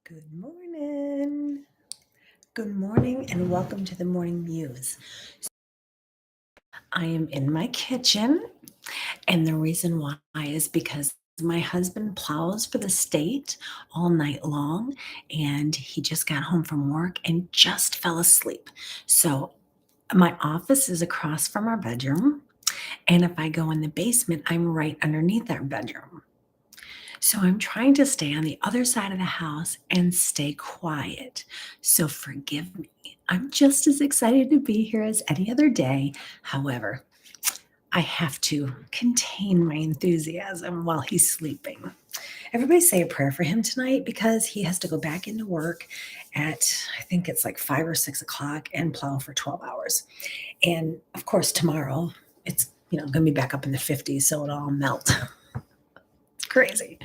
Good morning. Good morning, and welcome to the Morning Muse. I am in my kitchen, and the reason why is because my husband plows for the state all night long, and he just got home from work and just fell asleep. So, my office is across from our bedroom, and if I go in the basement, I'm right underneath our bedroom. So I'm trying to stay on the other side of the house and stay quiet. So forgive me. I'm just as excited to be here as any other day. However, I have to contain my enthusiasm while he's sleeping. Everybody say a prayer for him tonight because he has to go back into work at, I think it's like 5 or 6 o'clock and plow for 12 hours. And of course, tomorrow it's going to be back up in the 50s, so it'll all melt. It's crazy.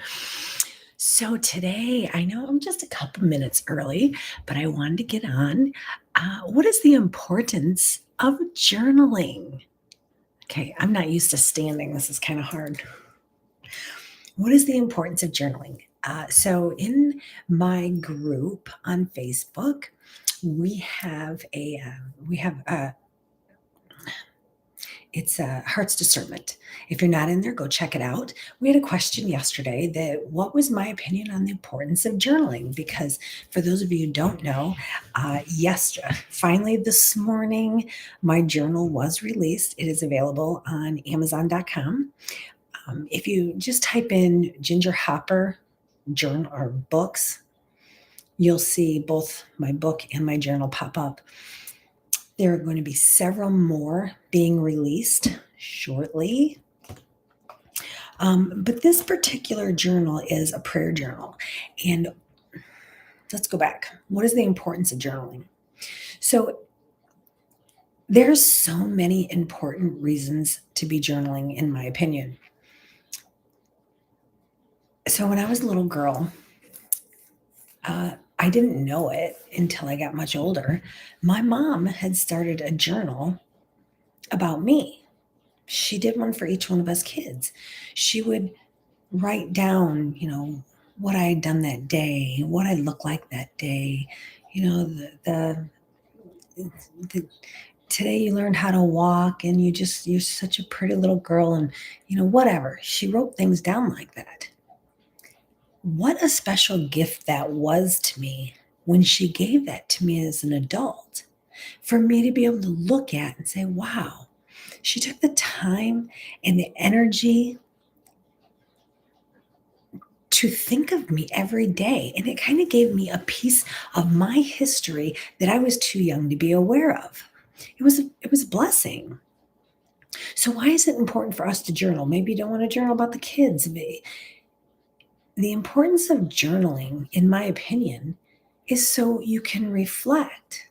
So today, I know I'm just a couple minutes early, but I wanted to get on. What is the importance of journaling? Okay, I'm not used to standing. This is kind of hard. What is the importance of journaling? So in my group on Facebook, we have it's Heart's Discernment. If you're not in there, go check it out. We had a question yesterday that what was my opinion on the importance of journaling? Because for those of you who don't know, finally this morning, my journal was released. It is available on Amazon.com. If you just type in Ginger Hopper journal or books, you'll see both my book and my journal pop up. There are going to be several more being released shortly. But this particular journal is a prayer journal. And let's go back. What is the importance of journaling? So there's so many important reasons to be journaling, in my opinion. So when I was a little girl, I didn't know it until I got much older. My mom had started a journal about me. She did one for each one of us kids. She would write down, what I had done that day, what I looked like that day, the today you learned how to walk and you're such a pretty little girl and whatever. She wrote things down like that. What a special gift that was to me when she gave that to me as an adult, for me to be able to look at and say, wow, she took the time and the energy to think of me every day. And it kind of gave me a piece of my history that I was too young to be aware of. It was a blessing. So why is it important for us to journal? Maybe you don't want to journal about the kids. The importance of journaling, in my opinion, is so you can reflect.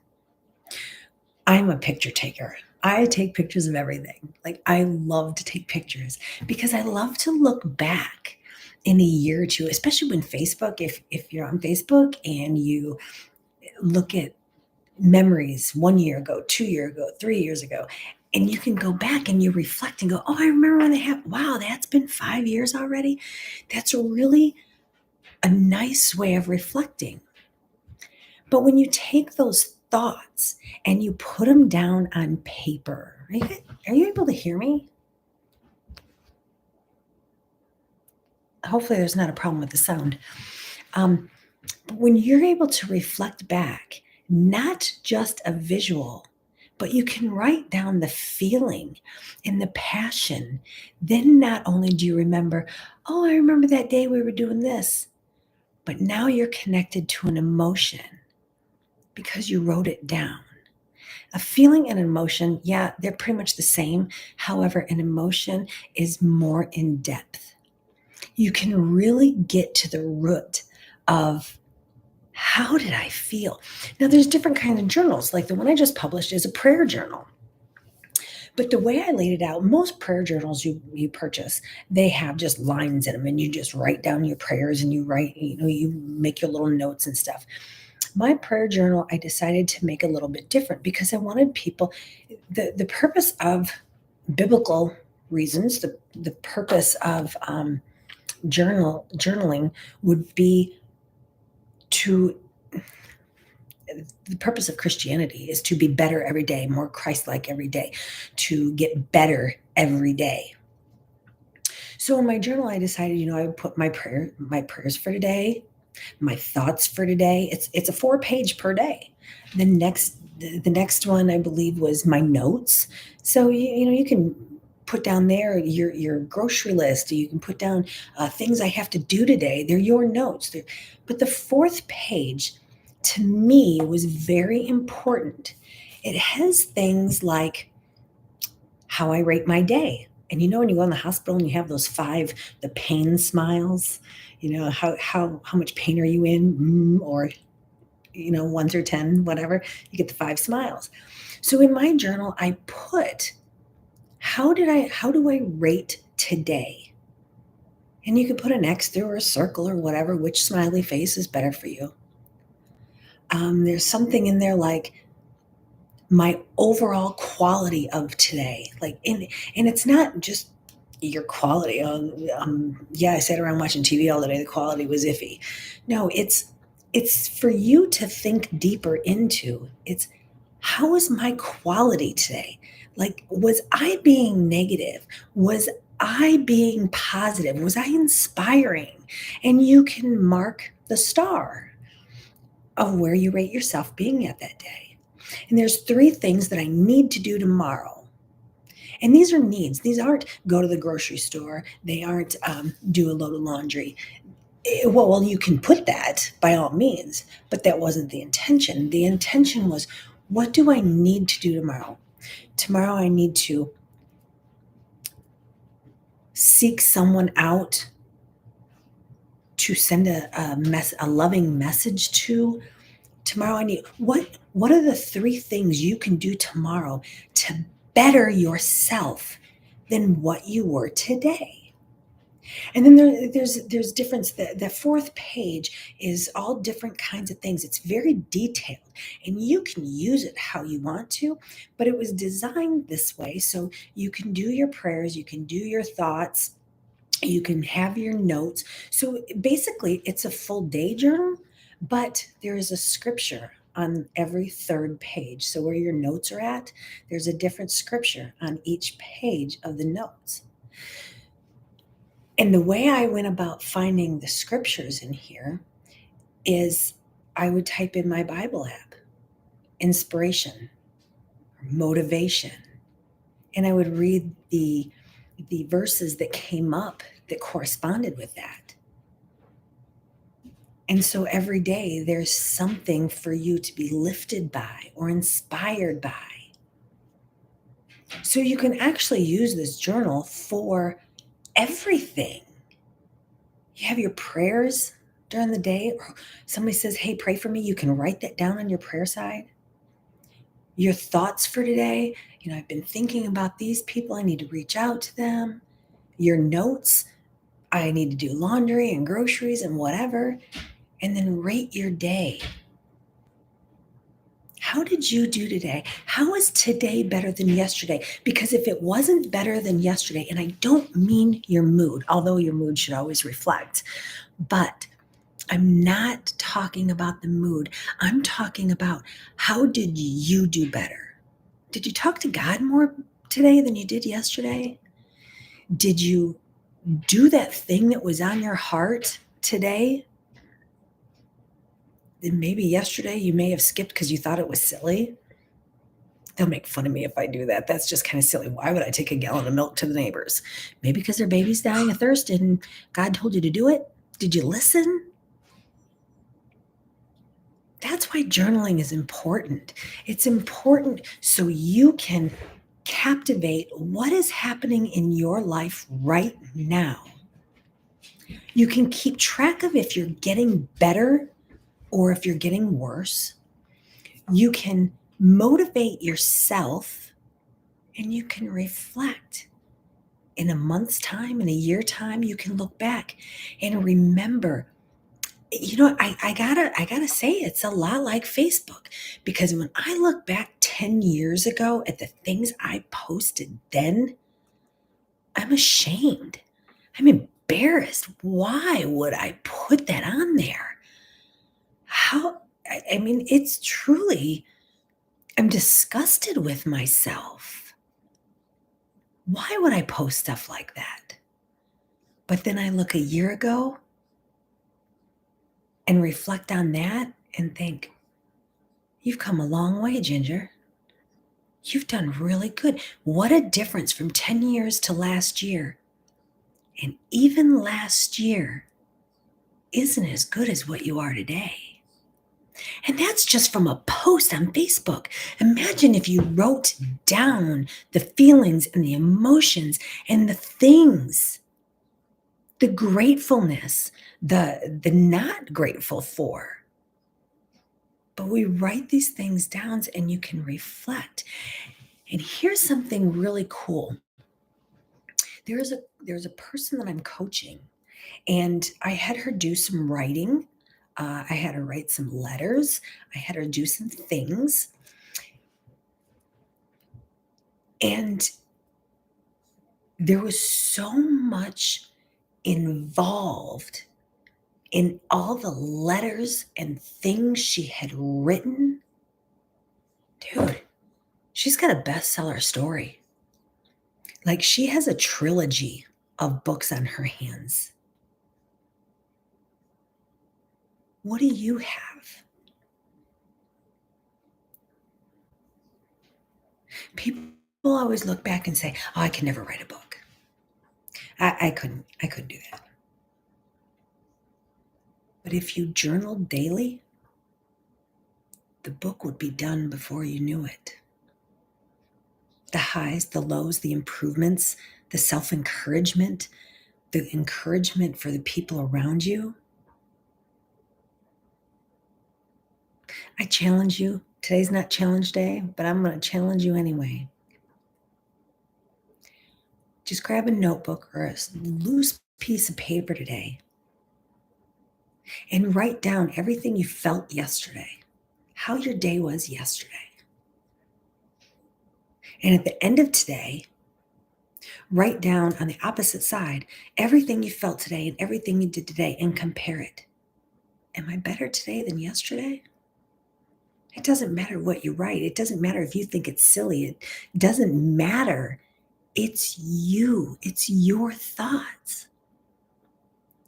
I'm a picture taker. I take pictures of everything. Like, I love to take pictures because I love to look back in a year or two, especially when Facebook, if you're on Facebook and you look at memories 1 year ago, 2 years ago, 3 years ago, and you can go back and you reflect and go, oh, I remember when they happened. Wow, that's been 5 years already. That's really a nice way of reflecting. But when you take those thoughts and you put them down on paper, are you able to hear me? Hopefully there's not a problem with the sound. But when you're able to reflect back, not just a visual, but you can write down the feeling and the passion, then not only do you remember, oh, I remember that day we were doing this, but now you're connected to an emotion because you wrote it down. A feeling and emotion, yeah, they're pretty much the same. However, an emotion is more in depth. You can really get to the root of how did I feel? Now, there's different kinds of journals. Like the one I just published is a prayer journal. But the way I laid it out, most prayer journals you purchase, they have just lines in them and you just write down your prayers and you write, you make your little notes and stuff. My prayer journal, I decided to make a little bit different because I wanted people, the purpose of biblical reasons, the purpose of journaling would be to the purpose of Christianity is to be better every day, more Christ-like every day, to get better every day. So in my journal, I decided, I would put my prayers for today, my thoughts for today. It's a 4-page per day. The next one, I believe, was my notes. So you can put down there your grocery list. You can put down things I have to do today. They're your notes. But the 4th page, to me, was very important. It has things like how I rate my day. And when you go in the hospital and you have those 5, the pain smiles, how much pain are you in? Or 1 through 10, whatever, you get the 5 smiles. So in my journal, I put, how do I rate today? And you could put an X through or a circle or whatever, which smiley face is better for you. There's something in there like my overall quality of today. And it's not just your quality. I sat around watching TV all day. The quality was iffy. No, it's for you to think deeper into. It's, how is my quality today? Was I being negative? Was I being positive? Was I inspiring? And you can mark the star of where you rate yourself being at that day. And there's 3 things that I need to do tomorrow. And these are needs. These aren't go to the grocery store. They aren't do a load of laundry. Well, you can put that by all means, but that wasn't the intention. The intention was, what do I need to do tomorrow? Tomorrow I need to seek someone out to send a loving message to. Tomorrow I need, what are the 3 things you can do tomorrow to better yourself than what you were today? And then there's difference. The 4th page is all different kinds of things. It's very detailed, and you can use it how you want to, but it was designed this way so you can do your prayers, you can do your thoughts, you can have your notes. So basically, it's a full day journal, but there is a scripture on every 3rd page. So where your notes are at, there's a different scripture on each page of the notes. And the way I went about finding the scriptures in here is I would type in my Bible app, inspiration, motivation, and I would read the verses that came up that corresponded with that. And so every day there's something for you to be lifted by or inspired by. So you can actually use this journal for everything. You have your prayers during the day, or somebody says, hey, pray for me. You can write that down on your prayer side. Your thoughts for today, I've been thinking about these people. I need to reach out to them. Your notes, I need to do laundry and groceries and whatever. And then rate your day. How did you do today? How is today better than yesterday? Because if it wasn't better than yesterday, and I don't mean your mood, although your mood should always reflect, but I'm not talking about the mood. I'm talking about, how did you do better? Did you talk to God more today than you did yesterday? Did you do that thing that was on your heart today? Then maybe yesterday you may have skipped because you thought it was silly. They'll make fun of me if I do that. That's just kind of silly. Why would I take a gallon of milk to the neighbors? Maybe because their baby's dying of thirst and God told you to do it. Did you listen? That's why journaling is important. It's important so you can captivate what is happening in your life right now. You can keep track of if you're getting better or if you're getting worse. You can motivate yourself, and you can reflect. In a month's time, in a year time, you can look back and remember. I gotta say, it's a lot like Facebook, because when I look back 10 years ago at the things I posted then, I'm ashamed. I'm embarrassed. Why would I put that on there? How, I mean, it's truly, I'm disgusted with myself. Why would I post stuff like that? But then I look a year ago and reflect on that and think, you've come a long way, Ginger. You've done really good. What a difference from 10 years to last year. And even last year isn't as good as what you are today. And that's just from a post on Facebook. Imagine if you wrote down the feelings and the emotions and the things, the gratefulness, the not grateful for. But we write these things down and you can reflect. And here's something really cool. There's a person that I'm coaching, and I had her do some writing. I had her write some letters. I had her do some things. And there was so much involved in all the letters and things she had written. Dude, she's got a bestseller story. Like, she has a trilogy of books on her hands. What do you have? People always look back and say, "Oh, I can never write a book. I couldn't do that." But if you journaled daily, the book would be done before you knew it. The highs, the lows, the improvements, the self-encouragement, the encouragement for the people around you. I challenge you. Today's not challenge day, but I'm going to challenge you anyway. Just grab a notebook or a loose piece of paper today and write down everything you felt yesterday, how your day was yesterday. And at the end of today, write down on the opposite side everything you felt today and everything you did today and compare it. Am I better today than yesterday? It doesn't matter what you write. It doesn't matter if you think it's silly. It doesn't matter. It's you. It's your thoughts.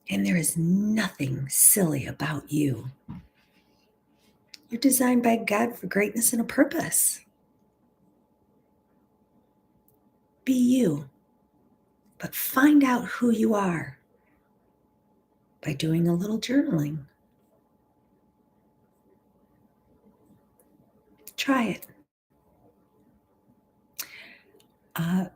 And there is nothing silly about you. You're designed by God for greatness and a purpose. Be you, but find out who you are by doing a little journaling. Try it.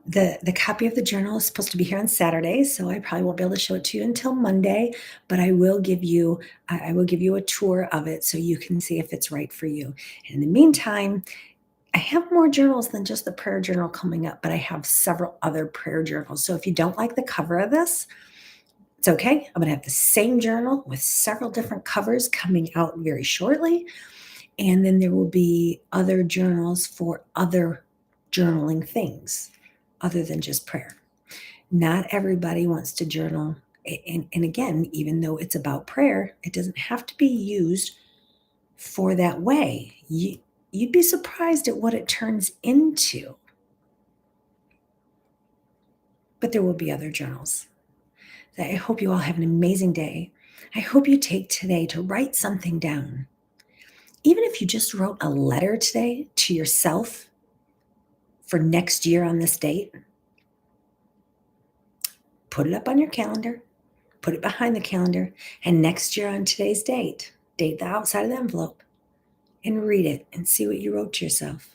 The copy of the journal is supposed to be here on Saturday, so I probably won't be able to show it to you until Monday. But I will give you a tour of it so you can see if it's right for you. And in the meantime, I have more journals than just the prayer journal coming up, but I have several other prayer journals. So if you don't like the cover of this, it's okay. I'm going to have the same journal with several different covers coming out very shortly. And then there will be other journals for other journaling things other than just prayer. Not everybody wants to journal. And again, even though it's about prayer, it doesn't have to be used for that way. You'd be surprised at what it turns into. But there will be other journals. I hope you all have an amazing day. I hope you take today to write something down. Even if you just wrote a letter today to yourself for next year on this date, put it up on your calendar, put it behind the calendar, and next year on today's date the outside of the envelope, and read it and see what you wrote to yourself.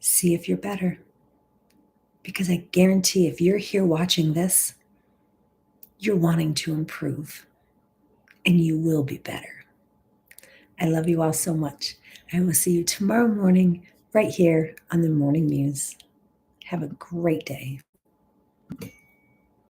See if you're better. Because I guarantee if you're here watching this, you're wanting to improve, and you will be better. I love you all so much. I will see you tomorrow morning right here on the Morning Muse. Have a great day.